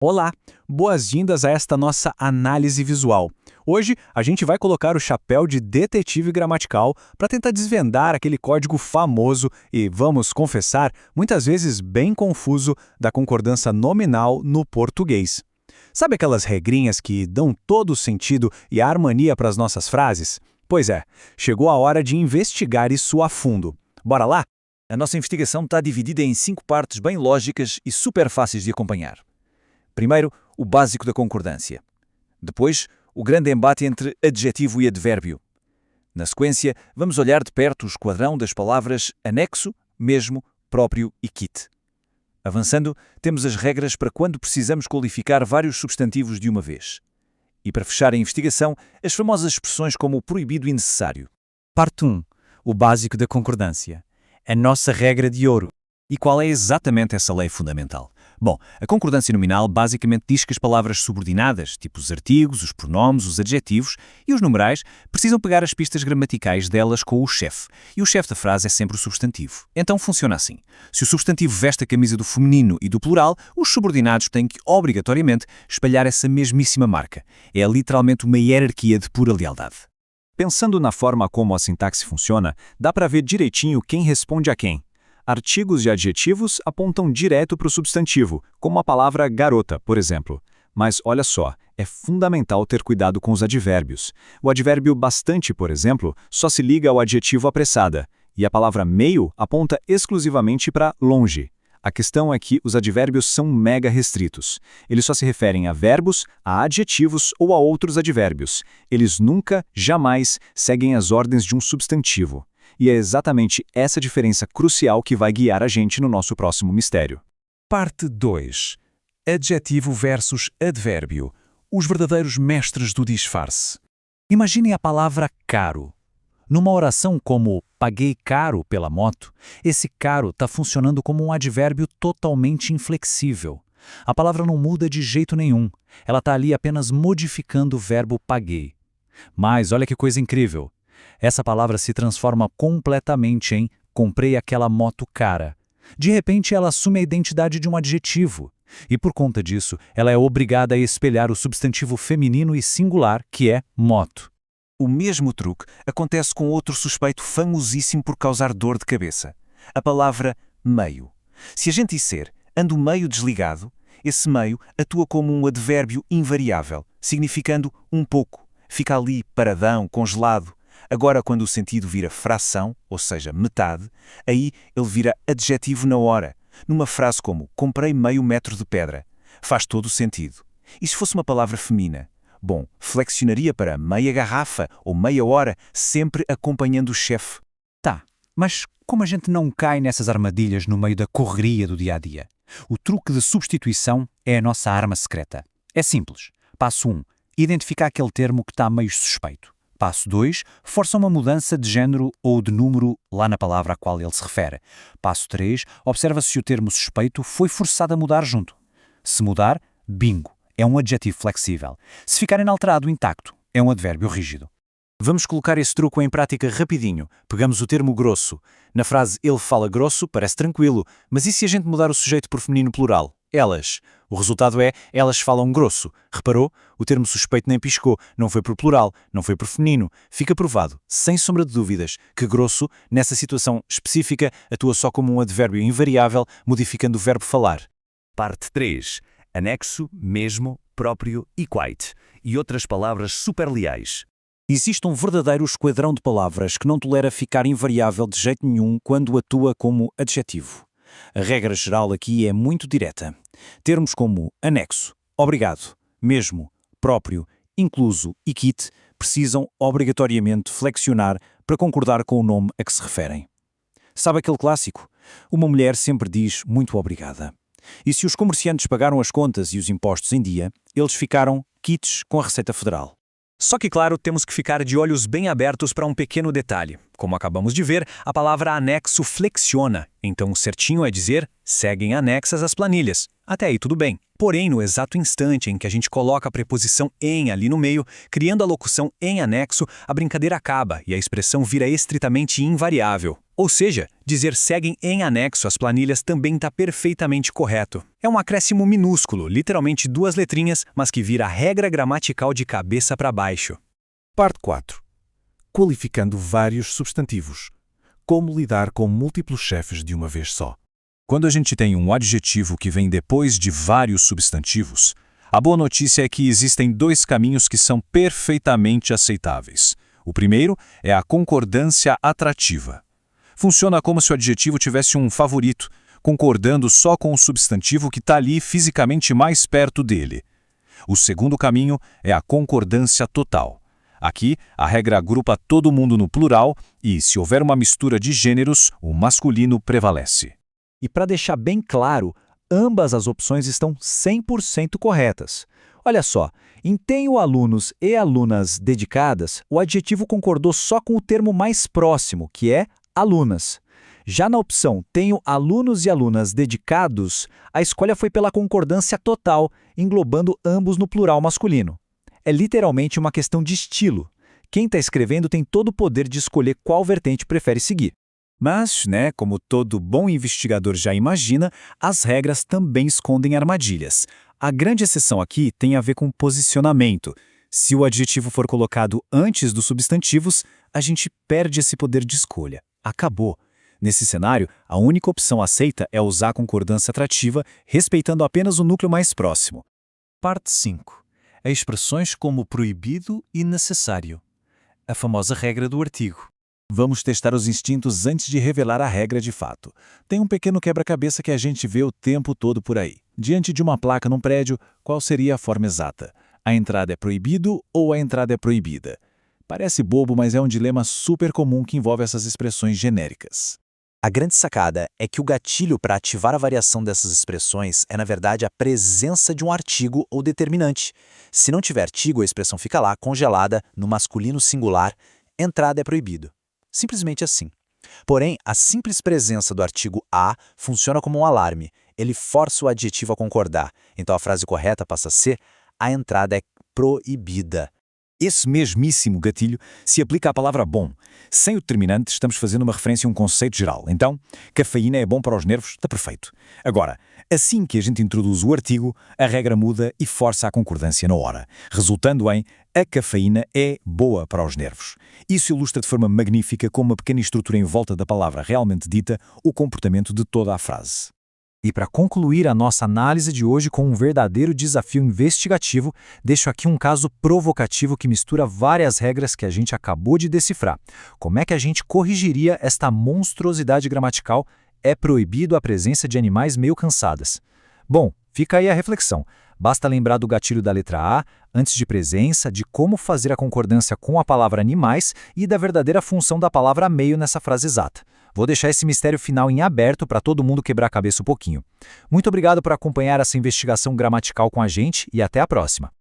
Olá, boas-vindas a esta nossa análise visual. Hoje a gente vai colocar o chapéu de detetive gramatical para tentar desvendar aquele código famoso e, vamos confessar, muitas vezes bem confuso da concordância nominal no português. Sabe aquelas regrinhas que dão todo o sentido e a harmonia para as nossas frases? Pois é, chegou a hora de investigar isso a fundo. Bora lá? A nossa investigação está dividida em 5 partes bem lógicas e super fáceis de acompanhar. Primeiro, o básico da concordância. Depois, o grande embate entre adjetivo e advérbio. Na sequência, vamos olhar de perto o esquadrão das palavras anexo, mesmo, próprio e kit. Avançando, temos as regras para quando precisamos qualificar vários substantivos de uma vez. E para fechar a investigação, as famosas expressões como proibido e necessário. Parte 1. O básico da concordância. A nossa regra de ouro. E qual é exatamente essa lei fundamental? Bom, a concordância nominal basicamente diz que as palavras subordinadas, tipo os artigos, os pronomes, os adjetivos e os numerais, precisam pegar as pistas gramaticais delas com o chefe, e o chefe da frase é sempre o substantivo. Então funciona assim. Se o substantivo veste a camisa do feminino e do plural, os subordinados têm que, obrigatoriamente, espalhar essa mesmíssima marca. É literalmente uma hierarquia de pura lealdade. Pensando na forma como a sintaxe funciona, dá para ver direitinho quem responde a quem. Artigos e adjetivos apontam direto para o substantivo, como a palavra garota, por exemplo. Mas olha só, é fundamental ter cuidado com os advérbios. O advérbio bastante, por exemplo, só se liga ao adjetivo apressada, e a palavra meio aponta exclusivamente para longe. A questão é que os advérbios são mega restritos. Eles só se referem a verbos, a adjetivos ou a outros advérbios. Eles nunca, jamais, seguem as ordens de um substantivo. E é exatamente essa diferença crucial que vai guiar a gente no nosso próximo mistério. Parte 2. Adjetivo versus advérbio. Os verdadeiros mestres do disfarce. Imagine a palavra caro. Numa oração como paguei caro pela moto, esse caro está funcionando como um advérbio totalmente inflexível. A palavra não muda de jeito nenhum. Ela está ali apenas modificando o verbo paguei. Mas olha que coisa incrível. Essa palavra se transforma completamente em comprei aquela moto cara. De repente, ela assume a identidade de um adjetivo. E por conta disso, ela é obrigada a espelhar o substantivo feminino e singular, que é moto. O mesmo truque acontece com outro suspeito famosíssimo por causar dor de cabeça. A palavra meio. Se a gente disser ando meio desligado, esse meio atua como um advérbio invariável, significando um pouco. Fica ali paradão, congelado. Agora, quando o sentido vira fração, ou seja, metade, aí ele vira adjetivo na hora, numa frase como comprei meio metro de pedra. Faz todo o sentido. E se fosse uma palavra feminina? Bom, flexionaria para meia garrafa ou meia hora, sempre acompanhando o chefe. Tá, mas como a gente não cai nessas armadilhas no meio da correria do dia-a-dia? O truque de substituição é a nossa arma secreta. É simples. Passo 1. Identificar aquele termo que está meio suspeito. Passo 2. Força uma mudança de género ou de número lá na palavra a qual ele se refere. Passo 3. Observa se o termo suspeito foi forçado a mudar junto. Se mudar, bingo, é um adjetivo flexível. Se ficar inalterado, intacto, é um advérbio rígido. Vamos colocar esse truque em prática rapidinho. Pegamos o termo grosso. Na frase ele fala grosso, parece tranquilo, mas e se a gente mudar o sujeito por feminino plural? Elas. O resultado é, elas falam grosso. Reparou? O termo suspeito nem piscou, não foi por plural, não foi por feminino. Fica provado, sem sombra de dúvidas, que grosso, nessa situação específica, atua só como um advérbio invariável, modificando o verbo falar. Parte 3. Anexo, mesmo, próprio e quite. E outras palavras superleais. Existe um verdadeiro esquadrão de palavras que não tolera ficar invariável de jeito nenhum quando atua como adjetivo. A regra geral aqui é muito direta. Termos como anexo, obrigado, mesmo, próprio, incluso e kit precisam obrigatoriamente flexionar para concordar com o nome a que se referem. Sabe aquele clássico? Uma mulher sempre diz muito obrigada. E se os comerciantes pagaram as contas e os impostos em dia, eles ficaram quites com a Receita Federal. Só que, claro, temos que ficar de olhos bem abertos para um pequeno detalhe. Como acabamos de ver, a palavra anexo flexiona, então o certinho é dizer seguem anexas as planilhas. Até aí tudo bem. Porém, no exato instante em que a gente coloca a preposição em ali no meio, criando a locução em anexo, a brincadeira acaba e a expressão vira estritamente invariável. Ou seja, dizer seguem em anexo às planilhas também está perfeitamente correto. É um acréscimo minúsculo, literalmente 2 letrinhas, mas que vira regra gramatical de cabeça para baixo. Parte 4. Qualificando vários substantivos. Como lidar com múltiplos chefes de uma vez só. Quando a gente tem um adjetivo que vem depois de vários substantivos, a boa notícia é que existem 2 caminhos que são perfeitamente aceitáveis. O primeiro é a concordância atrativa. Funciona como se o adjetivo tivesse um favorito, concordando só com o substantivo que está ali fisicamente mais perto dele. O segundo caminho é a concordância total. Aqui, a regra agrupa todo mundo no plural e, se houver uma mistura de gêneros, o masculino prevalece. E para deixar bem claro, ambas as opções estão 100% corretas. Olha só, em tenho alunos e alunas dedicadas, o adjetivo concordou só com o termo mais próximo, que é alunas. Já na opção tenho alunos e alunas dedicados, a escolha foi pela concordância total, englobando ambos no plural masculino. É literalmente uma questão de estilo. Quem está escrevendo tem todo o poder de escolher qual vertente prefere seguir. Mas, como todo bom investigador já imagina, as regras também escondem armadilhas. A grande exceção aqui tem a ver com posicionamento. Se o adjetivo for colocado antes dos substantivos, a gente perde esse poder de escolha. Acabou. Nesse cenário, a única opção aceita é usar a concordância atrativa, respeitando apenas o núcleo mais próximo. Parte 5. Expressões como proibido e necessário. A famosa regra do artigo. Vamos testar os instintos antes de revelar a regra de fato. Tem um pequeno quebra-cabeça que a gente vê o tempo todo por aí. Diante de uma placa num prédio, qual seria a forma exata? A entrada é proibido ou a entrada é proibida? Parece bobo, mas é um dilema super comum que envolve essas expressões genéricas. A grande sacada é que o gatilho para ativar a variação dessas expressões é, na verdade, a presença de um artigo ou determinante. Se não tiver artigo, a expressão fica lá, congelada, no masculino singular, entrada é proibido. Simplesmente assim. Porém, a simples presença do artigo a funciona como um alarme. Ele força o adjetivo a concordar. Então a frase correta passa a ser: a entrada é proibida. Esse mesmíssimo gatilho se aplica à palavra bom. Sem o determinante, estamos fazendo uma referência a um conceito geral. Então, cafeína é bom para os nervos, está perfeito. Agora, assim que a gente introduz o artigo, a regra muda e força a concordância na hora, resultando em a cafeína é boa para os nervos. Isso ilustra de forma magnífica, com uma pequena estrutura em volta da palavra realmente dita, o comportamento de toda a frase. E para concluir a nossa análise de hoje com um verdadeiro desafio investigativo, deixo aqui um caso provocativo que mistura várias regras que a gente acabou de decifrar. Como é que a gente corrigiria esta monstruosidade gramatical? É proibido a presença de animais meio cansadas. Bom, fica aí a reflexão. Basta lembrar do gatilho da letra A, antes de presença, de como fazer a concordância com a palavra animais e da verdadeira função da palavra meio nessa frase exata. Vou deixar esse mistério final em aberto para todo mundo quebrar a cabeça um pouquinho. Muito obrigado por acompanhar essa investigação gramatical com a gente e até a próxima.